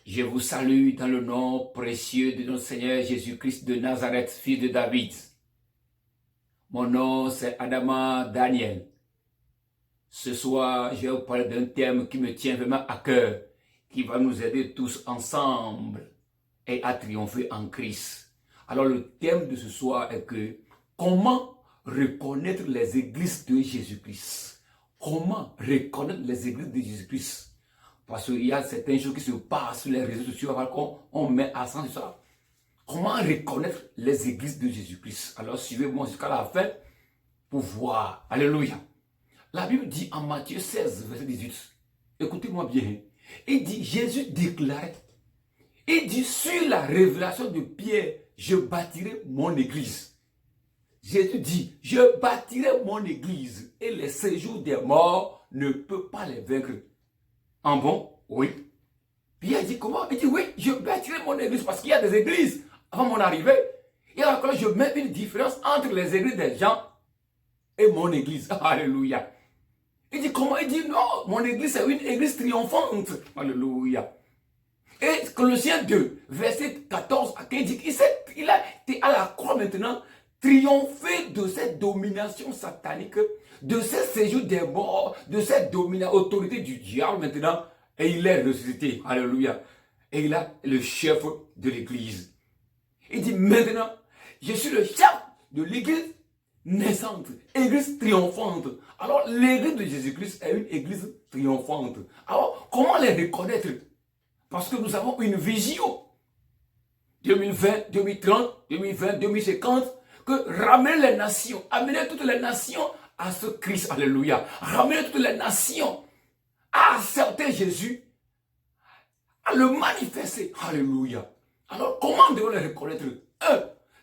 Je vous salue dans le nom précieux de notre Seigneur Jésus-Christ de Nazareth, fils de David. Mon nom, c'est Adama Daniel. Ce soir, je vais vous parler d'un thème qui me tient vraiment à cœur, qui va nous aider tous ensemble et à triompher en Christ. Alors, le thème de ce soir est que comment reconnaître les églises de Jésus-Christ? Comment reconnaître les églises de Jésus-Christ? Parce qu'il y a certaines choses qui se passent sur les réseaux sociaux, alors qu'on met accent sur ça. Comment reconnaître les églises de Jésus-Christ? Alors suivez-moi jusqu'à la fin pour voir. Alléluia. La Bible dit en Matthieu 16, verset 18. Écoutez-moi bien. Il dit, Jésus déclarait, il dit, sur la révélation de Pierre, je bâtirai mon église. Jésus dit, je bâtirai mon église et les séjours des morts ne peuvent pas les vaincre. En bon? Oui. Pierre dit comment? Il dit oui, je bâtirai mon église parce qu'il y a des églises avant mon arrivée. Et encore, je mets une différence entre les églises des gens et mon église. Alléluia. Il dit comment? Il dit non, mon église c'est une église triomphante. Alléluia. Et Colossiens 2, verset 14 à 15, il dit qu'il a été à la croix maintenant, triompher de cette domination satanique, de ce séjour des morts, de cette autorité du diable maintenant, et il est ressuscité. Alléluia. Et il a le chef de l'église. Il dit maintenant, je suis le chef de l'église naissante, église triomphante. Alors l'église de Jésus-Christ est une église triomphante. Alors comment les reconnaître? Parce que nous avons une vision 2020, 2030, 2020, 2050, que ramener les nations, amener toutes les nations à ce Christ, alléluia. Ramener toutes les nations à accepter Jésus, à le manifester, alléluia. Alors, comment devons les reconnaître?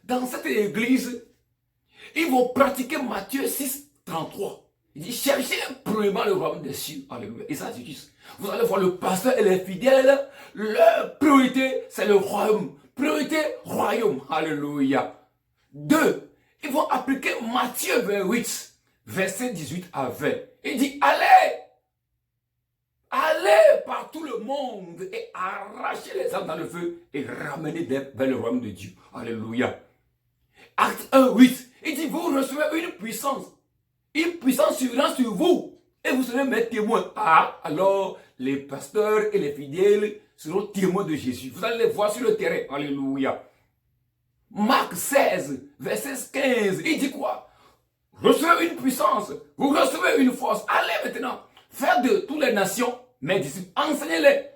Dans cette église, ils vont pratiquer Matthieu 6, 33. Il dit, cherchez premièrement le royaume des cieux, alléluia. Et ça, c'est juste. Vous allez voir le pasteur et les fidèles, leur priorité, c'est le royaume. Priorité, royaume, alléluia. 2, ils vont appliquer Matthieu 28, verset 18 à 20. Il dit, allez par tout le monde et arrachez les âmes dans le feu et ramenez vers le royaume de Dieu. Alléluia. Acte 1, 8, il dit, vous recevez une puissance survenant sur vous et vous serez mes témoins. Alors les pasteurs et les fidèles seront témoins de Jésus. Vous allez les voir sur le terrain. Alléluia. Marc 16, verset 15, il dit quoi? Recevez une puissance, vous recevez une force. Allez maintenant, faire de toutes les nations mes disciples, enseignez-les.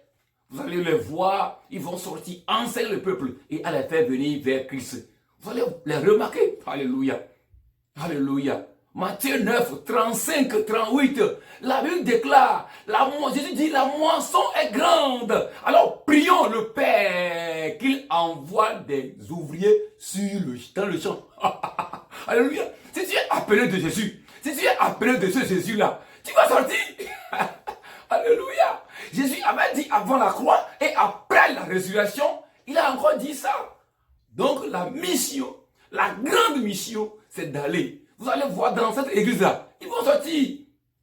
Vous allez les voir, ils vont sortir, enseigner le peuple et à les faire venir vers Christ. Vous allez les remarquer. Alléluia. Alléluia. Matthieu 9, 35, 38, la Bible déclare, Jésus dit, la moisson est grande. Alors prions le Père qu'il envoie des ouvriers dans le champ. Alléluia. Si tu es appelé de Jésus, si tu es appelé de ce Jésus-là, tu vas sortir. Alléluia. Jésus avait dit avant la croix et après la résurrection, il a encore dit ça. Donc la mission, la grande mission, c'est d'aller. Vous allez voir dans cette église-là, ils vont sortir.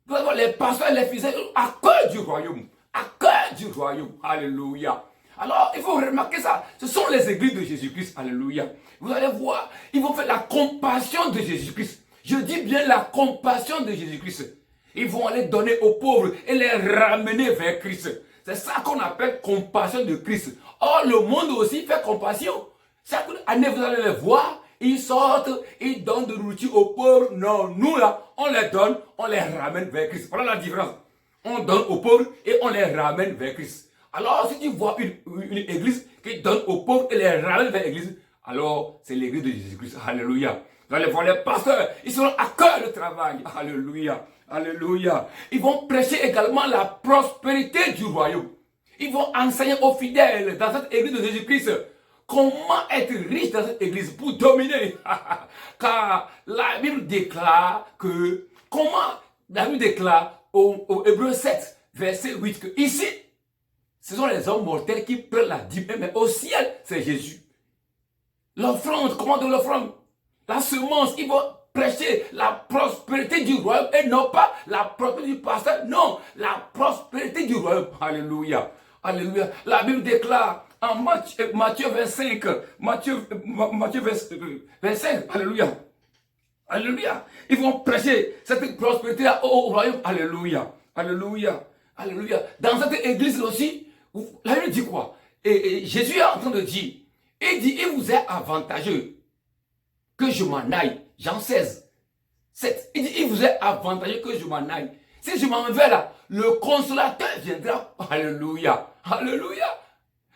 Vous allez voir les pasteurs et les fidèles à cœur du royaume. À cœur du royaume. Alléluia. Alors, il faut remarquer ça. Ce sont les églises de Jésus-Christ. Alléluia. Vous allez voir, ils vont faire la compassion de Jésus-Christ. Je dis bien la compassion de Jésus-Christ. Ils vont aller donner aux pauvres et les ramener vers Christ. C'est ça qu'on appelle compassion de Christ. Or, le monde aussi fait compassion. Chaque année, vous allez les voir. Ils sortent, ils donnent de nourriture aux pauvres. Non, nous là, on les donne, on les ramène vers Christ. Voilà la différence. On donne aux pauvres et on les ramène vers Christ. Alors, si tu vois une église qui donne aux pauvres et les ramène vers l'église, alors c'est l'église de Jésus-Christ. Alléluia. Vous allez voir les pasteurs, ils seront à cœur le travail. Alléluia. Alléluia. Ils vont prêcher également la prospérité du royaume. Ils vont enseigner aux fidèles dans cette église de Jésus-Christ comment être riche dans cette église pour dominer. Car la Bible déclare que, la Bible déclare au Hébreux 7, verset 8, que ici, ce sont les hommes mortels qui prennent la dîme, mais au ciel, c'est Jésus. L'offrande, comment de l'offrande? La semence, ils vont prêcher la prospérité du royaume et non pas la prospérité du pasteur. Non, la prospérité du royaume. Alléluia. Alléluia. La Bible déclare en Matthieu 25, Matthieu 25, alléluia. Alléluia. Ils vont prêcher cette prospérité au royaume. Alléluia. Alléluia. Alléluia. Dans cette église aussi, la Bible dit quoi? Et Jésus est en train de dire, il dit, il vous est avantageux que je m'en aille. Jean 16, 7. Il dit, il vous est avantageux que je m'en aille. Si je m'en vais là, le consolateur viendra. Alléluia. Alléluia.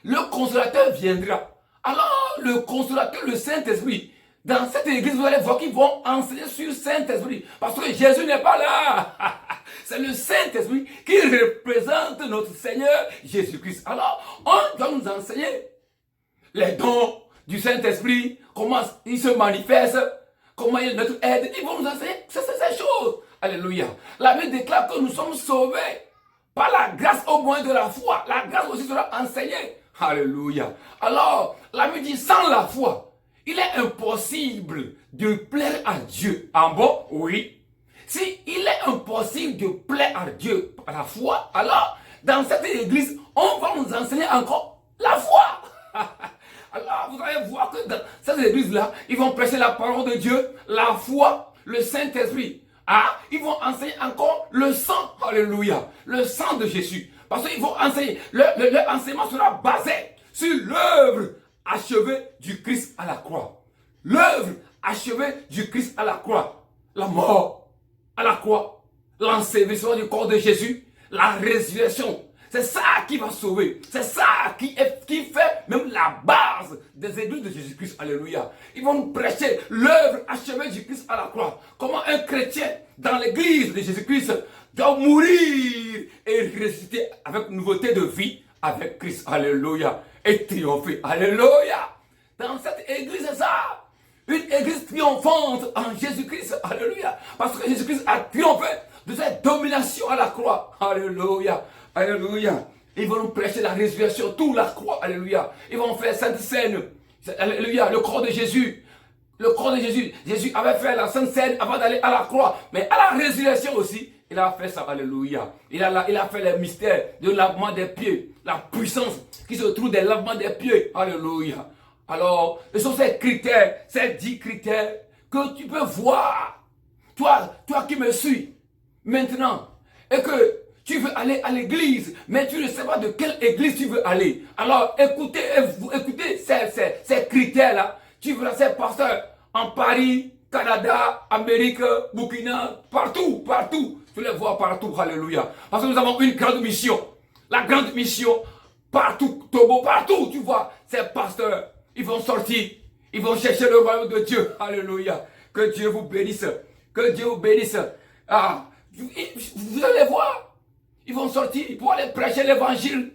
Le consolateur viendra. Alors, le consolateur, le Saint-Esprit, dans cette église, vous allez voir qu'ils vont enseigner sur le Saint-Esprit. Parce que Jésus n'est pas là. C'est le Saint-Esprit qui représente notre Seigneur Jésus-Christ. Alors, on doit nous enseigner les dons du Saint-Esprit, comment il se manifeste, comment il est notre aide. Ils vont nous enseigner ces choses. Alléluia. La Bible déclare que nous sommes sauvés par la grâce au moyen de la foi. La grâce aussi sera enseignée. Alléluia. Alors, la Bible dit, sans la foi, il est impossible de plaire à Dieu. En bon? Oui. Si il est impossible de plaire à Dieu par la foi, alors, dans cette église, on va nous enseigner encore la foi. Alors, vous allez voir que dans cette église-là, ils vont prêcher la parole de Dieu, la foi, le Saint-Esprit. Ah, ils vont enseigner encore le sang. Alléluia. Le sang de Jésus. Parce qu'ils vont enseigner. Leur enseignement sera basé sur l'œuvre achevée du Christ à la croix. L'œuvre achevée du Christ à la croix. La mort à la croix. L'ensevelissement du corps de Jésus. La résurrection. C'est ça qui va sauver. C'est ça qui fait même la base des églises de Jésus-Christ. Alléluia. Ils vont nous prêcher l'œuvre achevée du Christ à la croix. Comment un chrétien dans l'église de Jésus-Christ doit mourir et ressusciter avec nouveauté de vie avec Christ. Alléluia. Et triompher. Alléluia. Dans cette église, c'est ça. Une église triomphante en Jésus-Christ. Alléluia. Parce que Jésus-Christ a triomphé de cette domination à la croix. Alléluia. Alléluia. Ils vont nous prêcher la résurrection, tout la croix. Alléluia. Ils vont faire Sainte Seine. Alléluia. Le corps de Jésus. Le corps de Jésus. Jésus avait fait la Sainte Seine avant d'aller à la croix. Mais à la résurrection aussi, il a fait ça. Alléluia. Il a fait les mystères de lavement des pieds. La puissance qui se trouve des lavements des pieds. Alléluia. Alors, ce sont ces critères, ces 10 critères que tu peux voir. Toi qui me suis maintenant et que tu veux aller à l'église, mais tu ne sais pas de quelle église tu veux aller. Alors, écoutez ces critères-là. Tu verras ces pasteurs en Paris, Canada, Amérique, Burkina, partout. Tu les vois partout. Alléluia. Parce que nous avons une grande mission. La grande mission, partout, Togo, partout, tu vois, ces pasteurs, ils vont sortir. Ils vont chercher le royaume de Dieu. Alléluia. Que Dieu vous bénisse. Que Dieu vous bénisse. Ah, vous allez voir. Ils vont sortir pour aller prêcher l'évangile.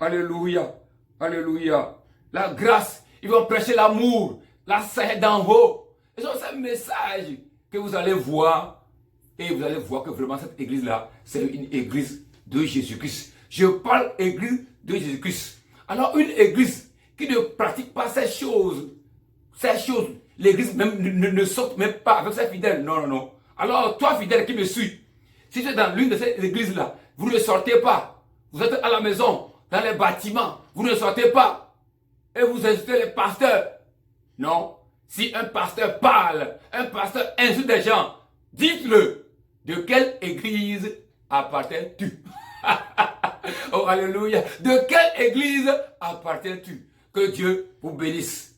Alléluia. Alléluia. La grâce. Ils vont prêcher l'amour. La sainte d'en haut. Et c'est un message que vous allez voir. Et vous allez voir que vraiment cette église-là, c'est une église de Jésus-Christ. Je parle église de Jésus-Christ. Alors une église qui ne pratique pas ces choses, l'église même ne saute même pas avec ses fidèles. Non. Alors toi fidèle qui me suis, si tu es dans l'une de ces églises-là, vous ne sortez pas. Vous êtes à la maison, dans les bâtiments, vous ne sortez pas. Et vous insultez les pasteurs. Non. Si un pasteur parle, un pasteur insulte des gens, dites-le. De quelle église appartiens-tu? Oh, alléluia. De quelle église appartiens-tu? Que Dieu vous bénisse.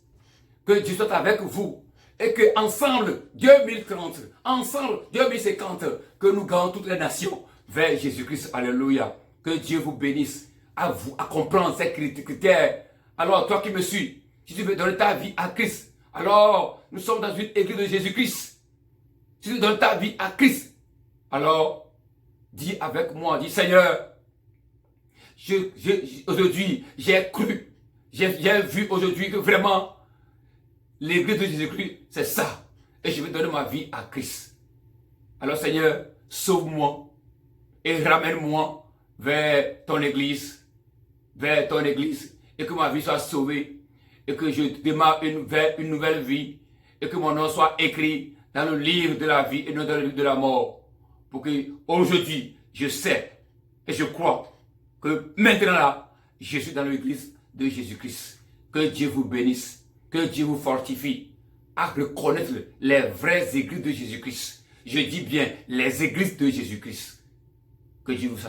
Que Dieu soit avec vous. Et que ensemble, 2030, ensemble, 2050, que nous gagnons toutes les nations vers Jésus-Christ. Alléluia. Que Dieu vous bénisse. À vous, à comprendre ces critères. Alors, toi qui me suis, si tu veux donner ta vie à Christ, alors, nous sommes dans une église de Jésus-Christ. Si tu donnes ta vie à Christ, alors, dis avec moi, dis Seigneur, aujourd'hui, j'ai cru, j'ai vu aujourd'hui que vraiment, l'église de Jésus-Christ, c'est ça. Et je vais donner ma vie à Christ. Alors Seigneur, sauve-moi et ramène-moi vers ton église, et que ma vie soit sauvée, et que je démarre une nouvelle vie, et que mon nom soit écrit dans le livre de la vie et non dans le livre de la mort. Pour que aujourd'hui, je sais et je crois que maintenant là, je suis dans l'église de Jésus-Christ. Que Dieu vous bénisse, que Dieu vous fortifie à reconnaître les vraies églises de Jésus-Christ. Je dis bien les églises de Jésus-Christ. Que Dieu vous salue.